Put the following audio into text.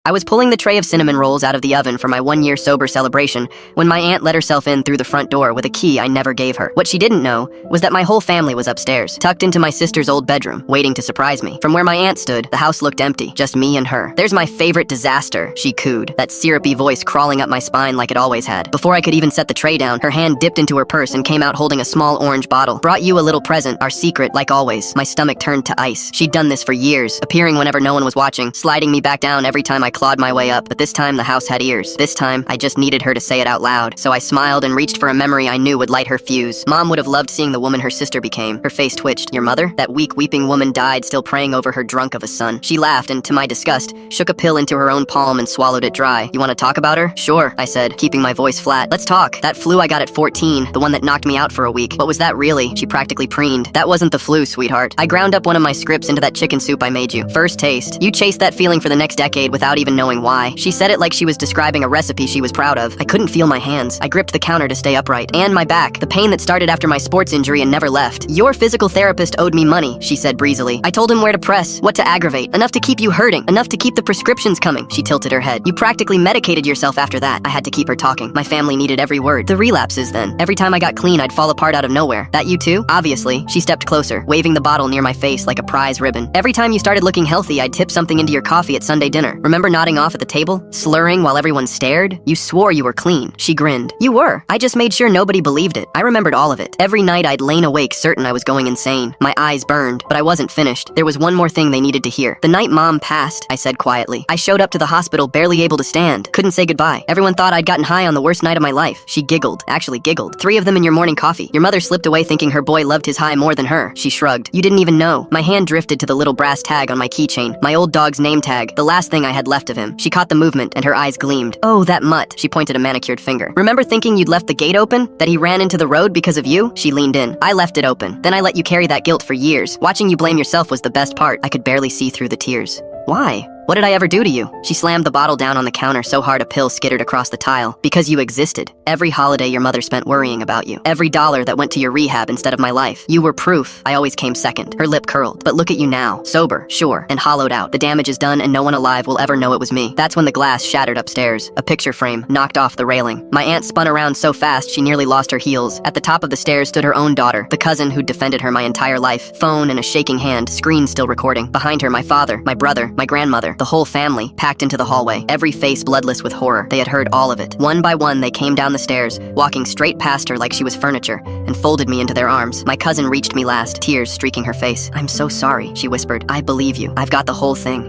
I was pulling the tray of cinnamon rolls out of the oven for my 1-year sober celebration when my aunt let herself in through the front door with a key I never gave her. What she didn't know was that my whole family was upstairs, tucked into my sister's old bedroom, waiting to surprise me. From where my aunt stood, the house looked empty, just me and her. "There's my favorite disaster," she cooed, that syrupy voice crawling up my spine like it always had. Before I could even set the tray down, her hand dipped into her purse and came out holding a small orange bottle. "Brought you a little present, our secret, like always." My stomach turned to ice. She'd done this for years, appearing whenever no one was watching, sliding me back down every time I clawed my way up. But this time, the house had ears. This time, I just needed her to say it out loud. So I smiled and reached for a memory I knew would light her fuse. Mom would have loved seeing the woman her sister became. Her face twitched. "Your mother?" That weak, weeping woman died still praying over her drunk of a son. She laughed and, to my disgust, shook a pill into her own palm and swallowed it dry. "You want to talk about her?" "Sure," I said, keeping my voice flat. "Let's talk. That flu I got at 14, the one that knocked me out for a week. What was that really?" She practically preened. "That wasn't the flu, sweetheart. I ground up one of my scripts into that chicken soup I made you. First taste. You chased that feeling for the next decade without even knowing why." She said it like she was describing a recipe she was proud of. I couldn't feel my hands. I gripped the counter to stay upright. And my back, the pain that started after my sports injury and never left. "Your physical therapist owed me money," she said breezily. "I told him where to press, what to aggravate, enough to keep you hurting, enough to keep the prescriptions coming." She tilted her head. "You practically medicated yourself after that." I had to keep her talking. My family needed every word. "The relapses then. Every time I got clean, I'd fall apart out of nowhere." "That you too?" "Obviously." She stepped closer, waving the bottle near my face like a prize ribbon. "Every time you started looking healthy, I'd tip something into your coffee at Sunday dinner. Remember nodding off at the table? Slurring while everyone stared? You swore you were clean." She grinned. "You were. I just made sure nobody believed it." I remembered all of it. Every night I'd lain awake certain I was going insane. My eyes burned, but I wasn't finished. There was one more thing they needed to hear. "The night Mom passed," I said quietly, "I showed up to the hospital barely able to stand. Couldn't say goodbye. Everyone thought I'd gotten high on the worst night of my life." She giggled. Actually giggled. "3 of them in your morning coffee. Your mother slipped away thinking her boy loved his high more than her." She shrugged. "You didn't even know." My hand drifted to the little brass tag on my keychain. My old dog's name tag. The last thing I had left of him. She caught the movement and her eyes gleamed. "Oh, that mutt." She pointed a manicured finger. "Remember thinking you'd left the gate open? That he ran into the road because of you?" She leaned in. "I left it open. Then I let you carry that guilt for years. Watching you blame yourself was the best part." I could barely see through the tears. "Why? What did I ever do to you?" She slammed the bottle down on the counter so hard a pill skittered across the tile. "Because you existed. Every holiday your mother spent worrying about you. Every dollar that went to your rehab instead of my life. You were proof. I always came second." Her lip curled. "But look at you now. Sober, sure, and hollowed out. The damage is done and no one alive will ever know it was me." That's when the glass shattered upstairs. A picture frame knocked off the railing. My aunt spun around so fast she nearly lost her heels. At the top of the stairs stood her own daughter, the cousin who'd defended her my entire life. Phone in a shaking hand, screen still recording. Behind her, my father, my brother, my grandmother, the whole family, packed into the hallway, every face bloodless with horror. They had heard all of it. One by one, they came down the stairs, walking straight past her like she was furniture, and folded me into their arms. My cousin reached me last, tears streaking her face. "I'm so sorry," she whispered. "I believe you. I've got the whole thing."